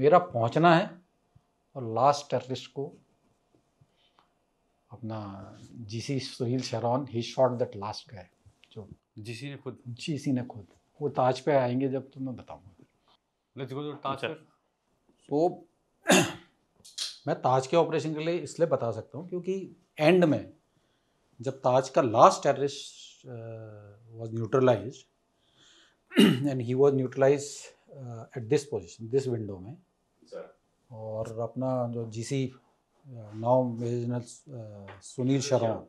मेरा पहुंचना है और लास्ट टेररिस्ट को अपना GC Sunil Sheoran he shot that last guy, जो जीसी ने खुद वो ताज पे आएंगे जब तो मैं बताऊंगा। लेट्स गो टू ताज पर। तो मैं ताज के ऑपरेशन के लिए इसलिए बता सकता हूँ क्योंकि एंड में जब ताज का last terrorist was neutralized and he was neutralized at this position, this window में, और अपना जो GC now major general Sunil Sheoran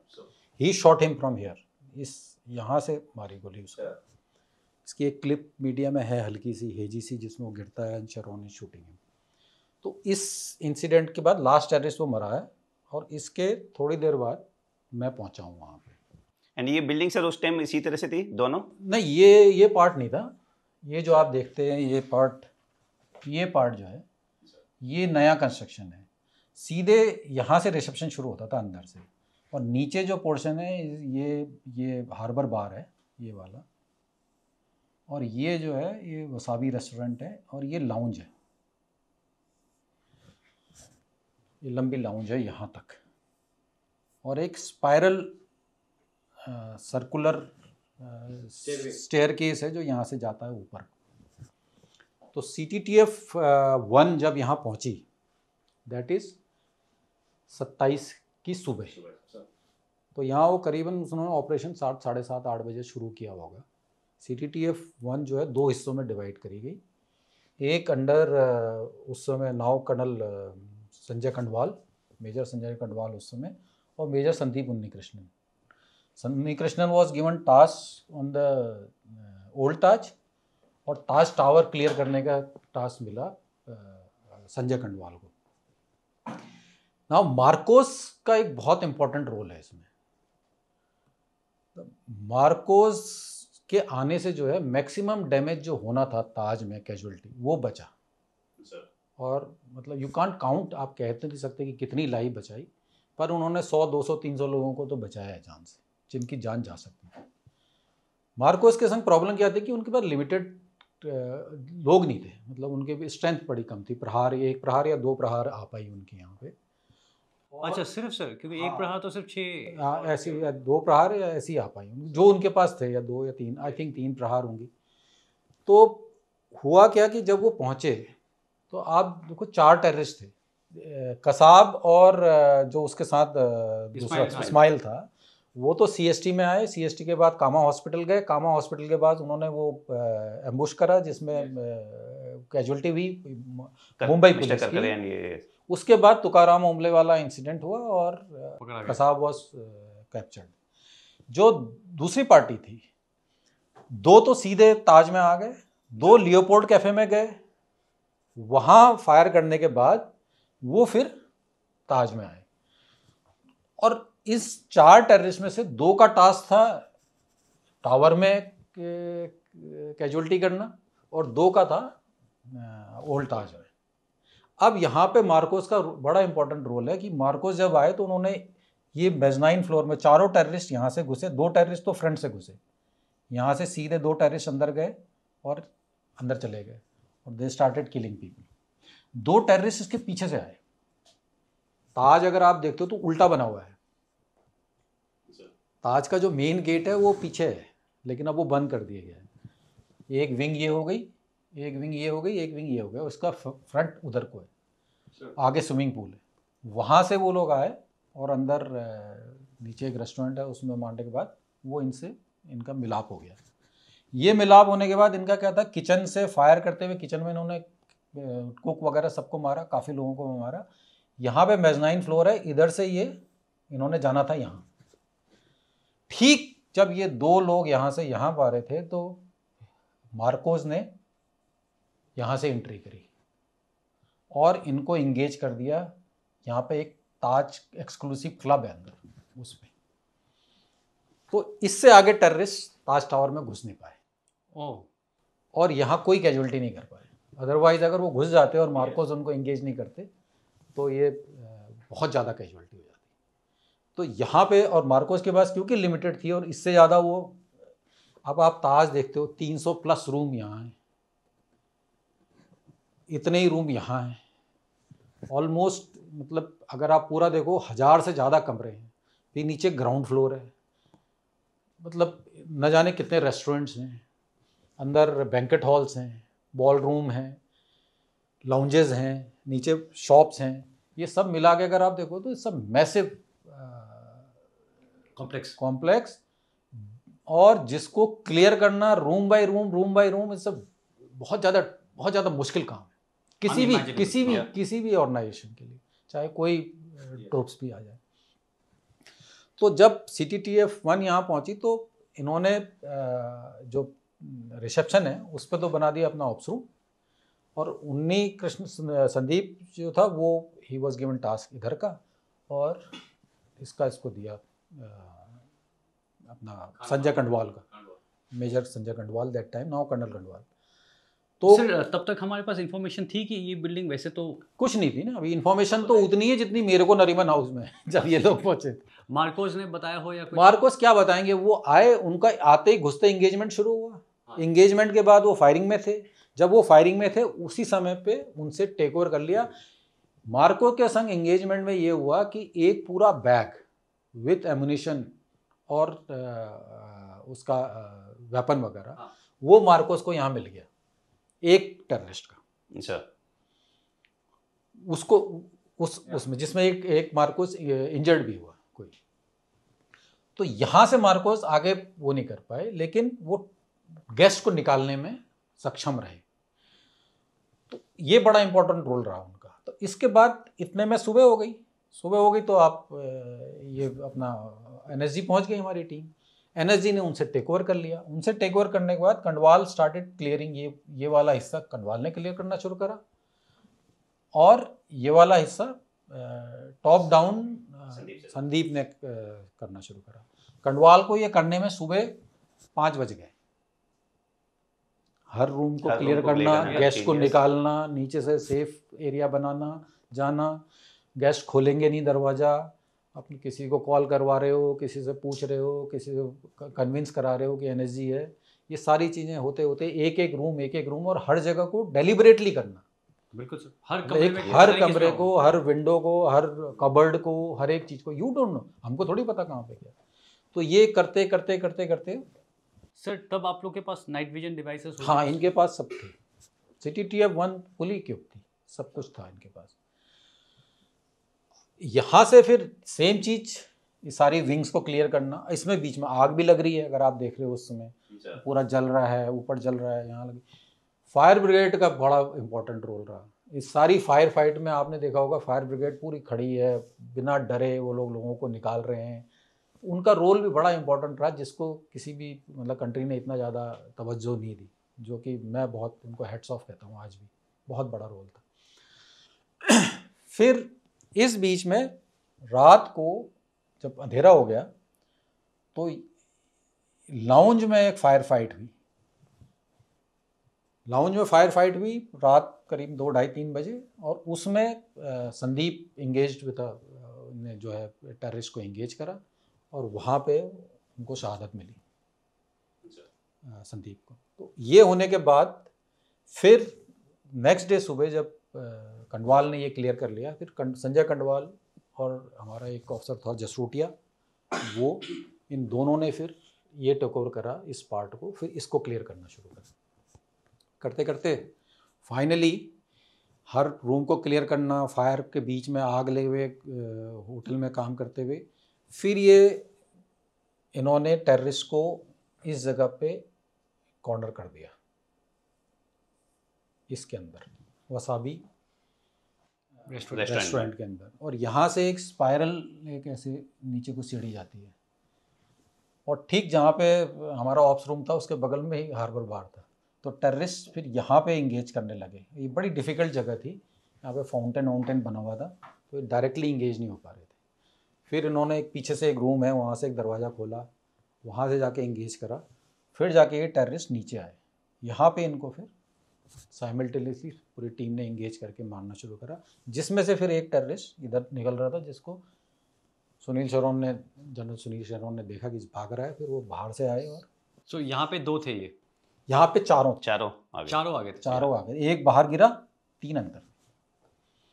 he shot him from here, इस यहाँ से मारी गोली उसको। इसकी एक क्लिप मीडिया में है हल्की सी हेजी सी जिसमें वो गिरता है and Sheoran is shooting him. तो इस इंसिडेंट के बाद लास्ट टेररिस्ट वो मरा है और इसके थोड़ी देर बाद मैं पहुंचा हूँ वहाँ पे। एंड ये बिल्डिंग सर उस टाइम इसी तरह से थी दोनों? नहीं, ये पार्ट नहीं था। ये जो आप देखते हैं ये पार्ट जो है ये नया कंस्ट्रक्शन है। सीधे यहाँ से रिसेप्शन शुरू होता था अंदर से, और नीचे जो पोर्शन है ये हार्बर बार है ये वाला, और ये जो है ये वसाबी रेस्टोरेंट है, और ये लाउंज है, ये लंबी लाउंज है यहाँ तक, और एक स्पाइरल सर्कुलर स्टेयरकेस है जो यहाँ से जाता है ऊपर। तो CTTF 1 जब यहाँ पहुँची दैट इज़ 27 की सुबह, तो यहाँ वो करीबन उन्होंने ऑपरेशन 7, साढ़े 7, 8 बजे शुरू किया होगा। CTTF 1 जो है 2 हिस्सों में डिवाइड करी गई। एक अंडर उस समय now colonel Sanjay Khandwal, major Sanjay Khandwal उस समय, और major Sandeep Unnikrishnan. Unnikrishnan was given task on the old Taj, और ताज टावर क्लियर करने का टास्क मिला संजय खंडवाल को। नाउ मार्कोस का एक बहुत इंपॉर्टेंट रोल है इसमें। मार्कोस के आने से जो है मैक्सिमम डैमेज जो होना था ताज में कैजुअलिटी वो बचा, और मतलब यू कांट काउंट, आप कहते नहीं सकते कि कितनी लाइफ बचाई, पर उन्होंने 100, 200, 300 लोगों को तो बचाया है जान से, जिनकी जान जा सकती है। मार्कोस के संग प्रॉब्लम क्या थी कि उनके पास लिमिटेड लोग नहीं थे, मतलब उनके स्ट्रेंथ बड़ी कम थी। प्रहार, 1 प्रहार या 2 प्रहार आ पाई उनके यहाँ पे। अच्छा, सिर्फ सर, क्योंकि एक प्रहार तो सिर्फ 6 ऐसी 2 प्रहार या ऐसी आ पाई जो उनके पास थे, या 2 या 3, आई थिंक 3 प्रहार होंगी। तो हुआ क्या कि जब वो पहुँचे तो आप देखो 4 टेररिस्ट थे, कसाब और जो उसके साथ दूसरा इस्माइल था, वो तो CST में आए। CST के बाद कामा हॉस्पिटल गए। कामा हॉस्पिटल के बाद उन्होंने वो एम्बुश करा जिसमें कैजुअल्टी हुई मुंबई पुलिस की। उसके बाद तुकाराम ओमले वाला इंसिडेंट हुआ और कसाब वॉज कैप्चर्ड। जो दूसरी पार्टी थी, 2 तो सीधे ताज में आ गए, 2 लियोपोल्ड कैफे में गए, वहाँ फायर करने के बाद वो फिर ताज में आए। और इस 4 टेररिस्ट में से 2 का टास्क था टावर में कैजुअल्टी करना, और 2 का था ओल्ड ताज में। अब यहाँ पे मार्कोस का बड़ा इंपॉर्टेंट रोल है कि मार्कोस जब आए तो उन्होंने ये मेज़नाइन फ्लोर में 4 टेररिस्ट यहाँ से घुसे, 2 टेररिस्ट तो फ्रंट से घुसे, यहाँ से सीधे 2 टेररिस्ट अंदर गए और अंदर चले गए, और they started killing people. 2 terrorist इसके पीछे से आए। ताज अगर आप देखते हो तो उल्टा बना हुआ है। ताज का जो मेन गेट है वो पीछे है, लेकिन अब वो बंद कर दिया गया है। एक विंग ये हो गई, एक विंग ये हो गई, एक विंग ये हो गया, उसका फ्रंट उधर को है, आगे स्विमिंग पूल है, वहाँ से वो लोग आए और अंदर नीचे एक रेस्टोरेंट है उसमें मारने के बाद वो इनका मिलाप हो गया। ये मिलाप होने के बाद इनका क्या था, किचन से फायर करते हुए किचन में इन्होंने कुक वगैरह सबको मारा, काफ़ी लोगों को मारा। यहाँ पे मेज़नाइन फ्लोर है, इधर से ये इन्होंने जाना था यहाँ। ठीक जब ये 2 लोग यहाँ से यहाँ पा रहे थे तो मार्कोस ने यहाँ से एंट्री करी और इनको इंगेज कर दिया। यहाँ पे एक ताज एक्सक्लूसिव क्लब है अंदर उसमें, तो इससे आगे टेररिस्ट ताज टावर में घुस नहीं पाए और यहाँ कोई कैजुअलिटी नहीं कर पाए। अदरवाइज अगर वो घुस जाते और मार्कोस उनको इंगेज नहीं करते तो ये बहुत ज़्यादा कैजुअलिटी हो जाती। तो यहाँ पे और मार्कोस के पास क्योंकि लिमिटेड थी और इससे ज़्यादा वो, अब आप ताज देखते हो 300 प्लस रूम यहाँ हैं, इतने ही रूम यहाँ हैं। ऑलमोस्ट मतलब अगर आप पूरा देखो 1000 से ज़्यादा कमरे हैं। फिर नीचे ग्राउंड फ्लोर है, मतलब न जाने कितने रेस्टोरेंट्स हैं, अंदर बैंकेट हॉल्स हैं, बॉल रूम हैं, लाउंजेस हैं, नीचे शॉप्स हैं। ये सब मिला के अगर आप देखो तो सब मैसिव कॉम्प्लेक्स, और जिसको क्लियर करना रूम बाय रूम, ये सब बहुत ज़्यादा मुश्किल काम है किसी भी ऑर्गेनाइजेशन के लिए, चाहे कोई ट्रूप्स भी आ जाए। तो जब CTTF-1 यहाँ पहुँची तो इन्होंने जो रिसेप्शन है उस पर तो बना दिया अपना ऑप्स रूम, और उन्नी कृष्ण संदीप जो था वो ही वॉज गिवन टास्क इधर का, और इसको दिया अपना संजय कंडवाल का, major Sanjay Kandwal that time, now colonel Kandwal. तो सर तब तक हमारे पास इंफॉर्मेशन थी कि ये बिल्डिंग वैसे तो कुछ नहीं थी ना, अभी इंफॉर्मेशन तो उतनी है जितनी मेरे को नरीमन हाउस में जब ये लोग पहुंचे। मार्कोस ने बताया हो या कुछ? मार्कोस क्या बताएंगे, वो आए, उनका आते ही घुसते इंगेजमेंट शुरू हुआ। इंगेजमेंट के बाद वो फायरिंग में थे। जब वो फायरिंग में थे उसी समय पे उनसे टेक ओवर कर लिया। मार्को के संग एंगेजमेंट में ये हुआ कि एक पूरा बैग विथ एमुनिशन और उसका वेपन वगैरह वो मार्कोस को यहाँ मिल गया, एक टेररिस्ट का। अच्छा। उसको उसमें जिसमें एक मार्कोस इंजर्ड भी हुआ कोई। तो यहाँ से मार्कोस आगे वो नहीं कर पाए, लेकिन वो गेस्ट को निकालने में सक्षम रहे। तो ये बड़ा इंपॉर्टेंट रोल रहा उनका। तो इसके बाद इतने में सुबह हो गई तो आप ये अपना NSG पहुंच गई हमारी टीम। NSG ने उनसे टेक ओवर कर लिया। उनसे टेक ओवर करने के बाद कंडवाल स्टार्टेड क्लियरिंग, ये वाला हिस्सा कंडवाल ने क्लियर करना शुरू करा, और ये वाला हिस्सा टॉप डाउन संदीप ने करना शुरू करा। कंडवाल को ये करने में सुबह 5 बज गए। हर रूम को क्लियर करना, गेस्ट को निकालना, नीचे से सेफ एरिया बनाना, जाना, गेस्ट खोलेंगे नहीं दरवाज़ा, अपनी किसी को कॉल करवा रहे हो, किसी से पूछ रहे हो, किसी से कन्विंस करा रहे हो कि NSG है। ये सारी चीज़ें होते होते एक एक रूम और हर जगह को डेलिबरेटली करना। बिल्कुल सर, हर कमरे को, हर विंडो को, हर कबर्ड को, हर एक चीज़ को, यू डोंट नो, हमको थोड़ी पता कहाँ पे क्या। तो ये करते करते सर तब आप लोग के पास नाइट विजन डिवाइसेस? हाँ, इनके पास सब थे। CTTF-1 फुली इक्विप्ड थी, सब कुछ था इनके पास। यहाँ से फिर सेम चीज़, ये सारी विंग्स को क्लियर करना। इसमें बीच में आग भी लग रही है, अगर आप देख रहे हो उस समय पूरा जल रहा है, ऊपर जल रहा है, यहाँ लगी। फायर ब्रिगेड का बड़ा इंपॉर्टेंट रोल रहा इस सारी फायर फाइट में। आपने देखा होगा फायर ब्रिगेड पूरी खड़ी है, बिना डरे वो लोगों को निकाल रहे हैं। उनका रोल भी बड़ा इंपॉर्टेंट रहा, जिसको किसी भी मतलब कंट्री ने इतना ज़्यादा तवज्जो नहीं दी, जो कि मैं बहुत उनको हेड्स ऑफ कहता हूँ आज भी। बहुत बड़ा रोल था। फिर इस बीच में रात को जब अंधेरा हो गया तो लाउंज में एक फायर फाइट हुई। रात करीब 2, 2:30, 3 बजे, और उसमें संदीप इंगेज्ड विद ने जो है टेररिस्ट को इंगेज करा, और वहाँ पे उनको शहादत मिली संदीप को। तो ये होने के बाद फिर नेक्स्ट डे सुबह जब कंडवाल ने ये क्लियर कर लिया, फिर संजय कंडवाल और हमारा एक ऑफिसर था जसरोटिया, वो इन दोनों ने फिर ये टेक ओवर करा इस पार्ट को, फिर इसको क्लियर करना शुरू करा। करते करते फाइनली हर रूम को क्लियर करना, फायर के बीच में आग लगे हुए होटल में काम करते हुए, फिर ये इन्होंने टेररिस्ट को इस जगह पे कॉर्नर कर दिया, इसके अंदर वसाबी रेस्टोरेंट के अंदर। और यहाँ से एक स्पाइरल एक ऐसे नीचे को सीढ़ी जाती है, और ठीक जहाँ पे हमारा ऑप्स रूम था उसके बगल में ही हार्बर बार था। तो टेररिस्ट फिर यहाँ पे इंगेज करने लगे। ये बड़ी डिफ़िकल्ट जगह थी, यहाँ पे फाउंटेन बना हुआ था, तो डायरेक्टली इंगेज नहीं हो पा रहे थे। फिर इन्होंने एक पीछे से एक रूम है, वहाँ से एक दरवाज़ा खोला, वहाँ से जाके इंगेज करा, फिर जाके ये टेररिस्ट नीचे आए। यहाँ पे इनको फिर साइमल्टेनियसली पूरी टीम ने इंगेज करके मारना शुरू करा, जिसमें से फिर एक टेररिस्ट इधर निकल रहा था, जिसको जनरल सुनील शरोन ने देखा कि भाग रहा है। फिर वो बाहर से आए, और यहाँ पे 2 थे, ये यहाँ पे चारों आ गए थे। एक बाहर गिरा, 3 अंतर।